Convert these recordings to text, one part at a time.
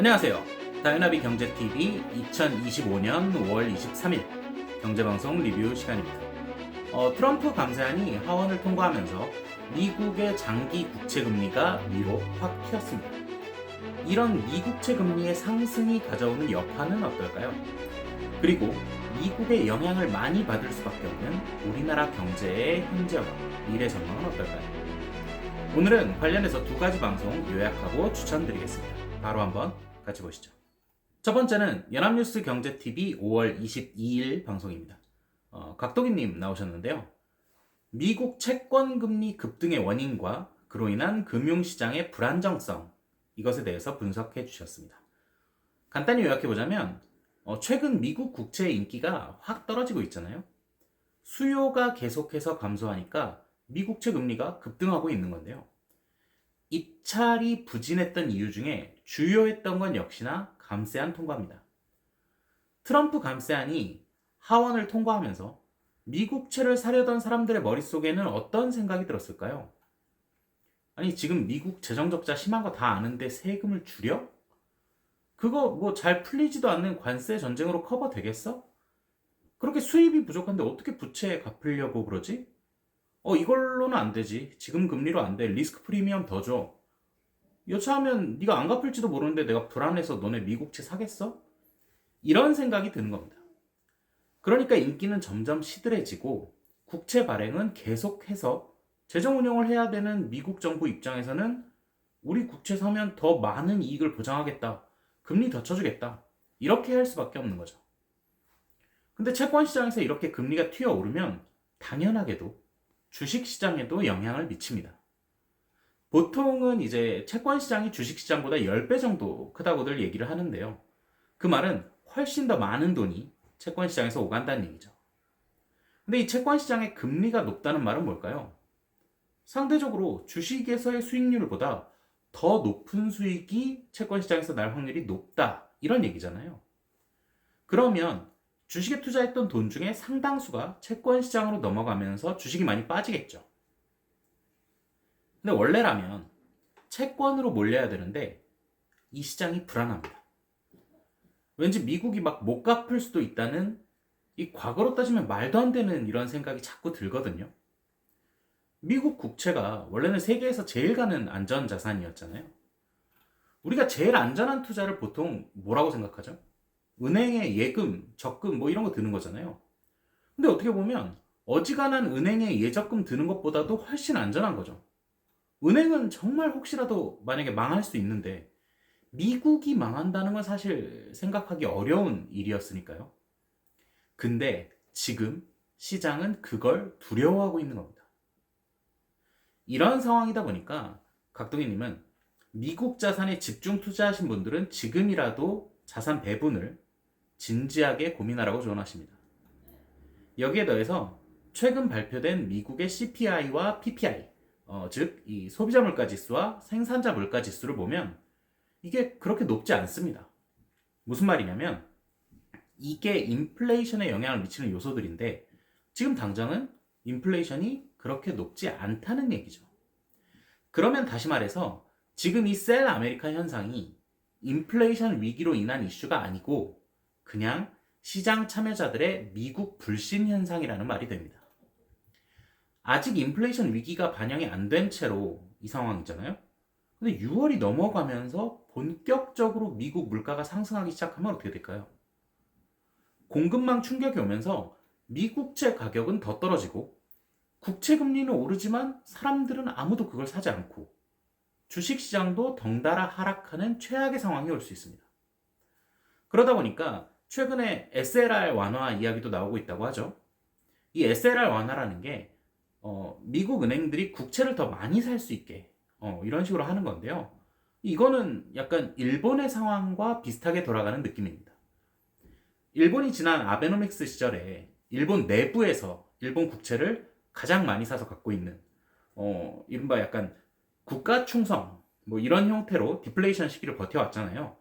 안녕하세요. 다이나비 경제TV 2025년 5월 23일 경제방송 리뷰 시간입니다. 트럼프 감세안이 하원을 통과하면서 미국의 장기 국채금리가 위로 확 튀었습니다. 이런 미국채 금리의 상승이 가져오는 여파는 어떨까요? 그리고 미국의 영향을 많이 받을 수밖에 없는 우리나라 경제의 현재와 미래 전망은 어떨까요? 오늘은 관련해서 두 가지 방송 요약하고 추천드리겠습니다. 바로 한번 같이 보시죠. 첫 번째는 연합뉴스 경제TV 5월 22일 방송입니다. 각도기님 나오셨는데요. 미국 채권금리 급등의 원인과 그로 인한 금융시장의 불안정성, 이것에 대해서 분석해 주셨습니다. 간단히 요약해보자면 최근 미국 국채의 인기가 확 떨어지고 있잖아요. 수요가 계속해서 감소하니까 미국채 금리가 급등하고 있는 건데요. 입찰이 부진했던 이유 중에 주요했던 건 역시나 감세안 통과입니다. 트럼프 감세안이 하원을 통과하면서 미국채를 사려던 사람들의 머릿속에는 어떤 생각이 들었을까요? 아니, 지금 미국 재정적자 심한 거 다 아는데 세금을 줄여? 그거 뭐 잘 풀리지도 않는 관세 전쟁으로 커버 되겠어? 그렇게 수입이 부족한데 어떻게 부채 갚으려고 그러지? 이걸로는 안 되지. 지금 금리로 안 돼. 리스크 프리미엄 더 줘. 여차하면 네가 안 갚을지도 모르는데 내가 불안해서 너네 미국채 사겠어? 이런 생각이 드는 겁니다. 그러니까 인기는 점점 시들해지고 국채 발행은 계속해서 재정 운용을 해야 되는 미국 정부 입장에서는 우리 국채 사면 더 많은 이익을 보장하겠다. 금리 더 쳐주겠다. 이렇게 할 수밖에 없는 거죠. 근데 채권 시장에서 이렇게 금리가 튀어오르면 당연하게도 주식시장에도 영향을 미칩니다. 보통은 이제 채권 시장이 주식 시장보다 10배 정도 크다고들 얘기를 하는데요. 그 말은 훨씬 더 많은 돈이 채권 시장에서 오간다는 얘기죠. 근데 이 채권 시장의 금리가 높다는 말은 뭘까요? 상대적으로 주식에서의 수익률보다 더 높은 수익이 채권 시장에서 날 확률이 높다. 이런 얘기잖아요. 그러면 주식에 투자했던 돈 중에 상당수가 채권 시장으로 넘어가면서 주식이 많이 빠지겠죠. 근데 원래라면 채권으로 몰려야 되는데 이 시장이 불안합니다. 왠지 미국이 막 못 갚을 수도 있다는, 이 과거로 따지면 말도 안 되는 이런 생각이 자꾸 들거든요. 미국 국채가 원래는 세계에서 제일 가는 안전자산이었잖아요. 우리가 제일 안전한 투자를 보통 뭐라고 생각하죠? 은행에 예금, 적금 뭐 이런 거 드는 거잖아요. 근데 어떻게 보면 어지간한 은행에 예적금 드는 것보다도 훨씬 안전한 거죠. 은행은 정말 혹시라도 만약에 망할 수 있는데 미국이 망한다는 건 사실 생각하기 어려운 일이었으니까요. 근데 지금 시장은 그걸 두려워하고 있는 겁니다. 이런 상황이다 보니까 각동희님은 미국 자산에 집중 투자하신 분들은 지금이라도 자산 배분을 진지하게 고민하라고 조언하십니다. 여기에 더해서 최근 발표된 미국의 CPI와 PPI, 즉 이 소비자 물가 지수와 생산자 물가 지수를 보면 이게 그렇게 높지 않습니다. 무슨 말이냐면 이게 인플레이션에 영향을 미치는 요소들인데 지금 당장은 인플레이션이 그렇게 높지 않다는 얘기죠. 그러면 다시 말해서 지금 이 셀 아메리카 현상이 인플레이션 위기로 인한 이슈가 아니고 그냥 시장 참여자들의 미국 불신 현상이라는 말이 됩니다. 아직 인플레이션 위기가 반영이 안 된 채로 이 상황이잖아요. 근데 6월이 넘어가면서 본격적으로 미국 물가가 상승하기 시작하면 어떻게 될까요? 공급망 충격이 오면서 미국채 가격은 더 떨어지고 국채 금리는 오르지만 사람들은 아무도 그걸 사지 않고 주식시장도 덩달아 하락하는 최악의 상황이 올 수 있습니다. 그러다 보니까 최근에 SLR 완화 이야기도 나오고 있다고 하죠. 이 SLR 완화라는 게 미국 은행들이 국채를 더 많이 살 수 있게 이런 식으로 하는 건데요. 이거는 약간 일본의 상황과 비슷하게 돌아가는 느낌입니다. 일본이 지난 아베노믹스 시절에 일본 내부에서 일본 국채를 가장 많이 사서 갖고 있는 이른바 약간 국가 충성 뭐 이런 형태로 디플레이션 시기를 버텨왔잖아요.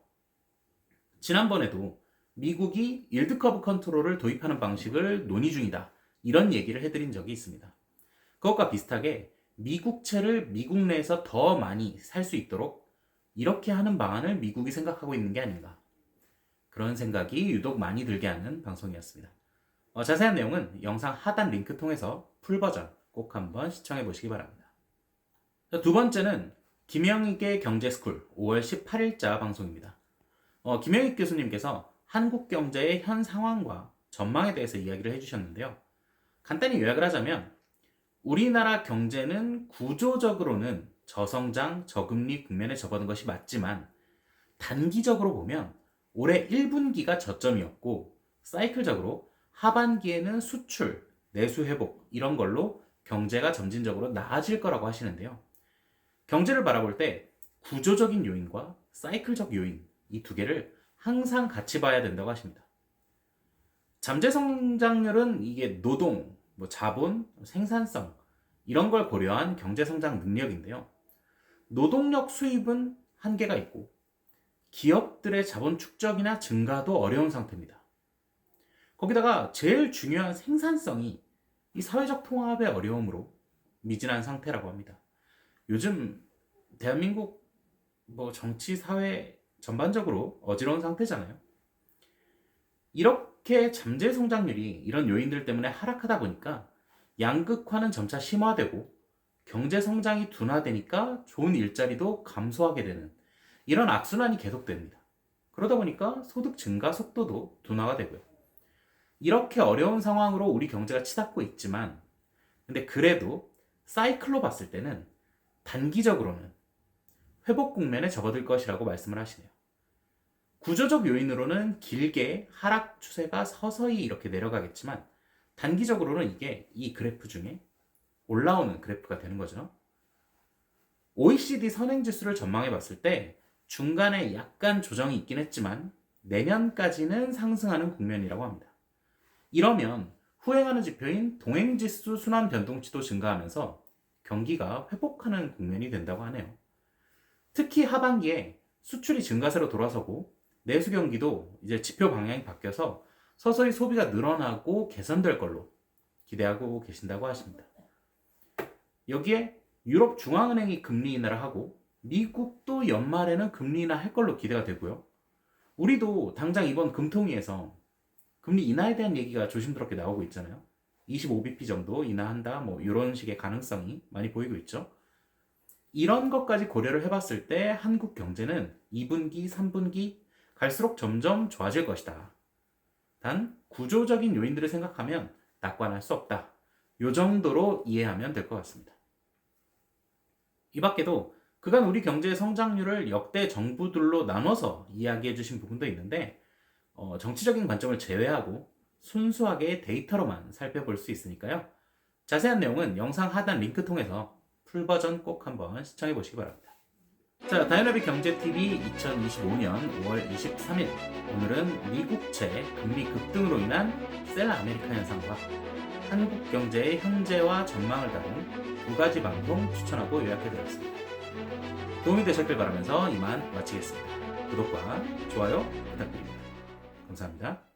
지난번에도 미국이 일드 커브 컨트롤을 도입하는 방식을 논의 중이다. 이런 얘기를 해드린 적이 있습니다. 그것과 비슷하게 미국채를 미국 내에서 더 많이 살 수 있도록 이렇게 하는 방안을 미국이 생각하고 있는 게 아닌가. 그런 생각이 유독 많이 들게 하는 방송이었습니다. 자세한 내용은 영상 하단 링크 통해서 풀버전 꼭 한번 시청해 보시기 바랍니다. 두 번째는 김영익의 경제스쿨 5월 18일자 방송입니다. 김영익 교수님께서 한국 경제의 현 상황과 전망에 대해서 이야기를 해주셨는데요. 간단히 요약을 하자면 우리나라 경제는 구조적으로는 저성장, 저금리 국면에 접어든 것이 맞지만 단기적으로 보면 올해 1분기가 저점이었고 사이클적으로 하반기에는 수출, 내수 회복 이런 걸로 경제가 점진적으로 나아질 거라고 하시는데요. 경제를 바라볼 때 구조적인 요인과 사이클적 요인 이 두 개를 항상 같이 봐야 된다고 하십니다. 잠재 성장률은 이게 노동, 자본, 생산성 이런 걸 고려한 경제 성장 능력인데요. 노동력 수입은 한계가 있고 기업들의 자본 축적이나 증가도 어려운 상태입니다. 거기다가 제일 중요한 생산성이 이 사회적 통합의 어려움으로 미진한 상태라고 합니다. 요즘 대한민국 정치, 사회 전반적으로 어지러운 상태잖아요. 이렇게 잠재 성장률이 이런 요인들 때문에 하락하다 보니까 양극화는 점차 심화되고 경제 성장이 둔화되니까 좋은 일자리도 감소하게 되는 이런 악순환이 계속됩니다. 그러다 보니까 소득 증가 속도도 둔화가 되고요. 이렇게 어려운 상황으로 우리 경제가 치닫고 있지만 근데 그래도 사이클로 봤을 때는 단기적으로는 회복 국면에 접어들 것이라고 말씀을 하시네요. 구조적 요인으로는 길게 하락 추세가 서서히 이렇게 내려가겠지만 단기적으로는 이게 이 그래프 중에 올라오는 그래프가 되는 거죠. OECD 선행지수를 전망해 봤을 때 중간에 약간 조정이 있긴 했지만 내년까지는 상승하는 국면이라고 합니다. 이러면 후행하는 지표인 동행지수 순환 변동치도 증가하면서 경기가 회복하는 국면이 된다고 하네요. 특히 하반기에 수출이 증가세로 돌아서고 내수 경기도 이제 지표 방향이 바뀌어서 서서히 소비가 늘어나고 개선될 걸로 기대하고 계신다고 하십니다. 여기에 유럽 중앙은행이 금리 인하를 하고 미국도 연말에는 금리 인하할 걸로 기대가 되고요. 우리도 당장 이번 금통위에서 금리 인하에 대한 얘기가 조심스럽게 나오고 있잖아요. 25bp 정도 인하한다 이런 식의 가능성이 많이 보이고 있죠. 이런 것까지 고려를 해봤을 때 한국 경제는 2분기, 3분기 갈수록 점점 좋아질 것이다. 단 구조적인 요인들을 생각하면 낙관할 수 없다. 이 정도로 이해하면 될 것 같습니다. 이 밖에도 그간 우리 경제의 성장률을 역대 정부들로 나눠서 이야기해 주신 부분도 있는데 정치적인 관점을 제외하고 순수하게 데이터로만 살펴볼 수 있으니까요. 자세한 내용은 영상 하단 링크 통해서 풀버전 꼭 한번 시청해 보시기 바랍니다. 자, 다이나믹 경제TV 2025년 5월 23일 오늘은 미국채 금리 급등으로 인한 셀 아메리카 현상과 한국 경제의 현재와 전망을 다룬 두 가지 방송 추천하고 요약해드렸습니다. 도움이 되셨길 바라면서 이만 마치겠습니다. 구독과 좋아요 부탁드립니다. 감사합니다.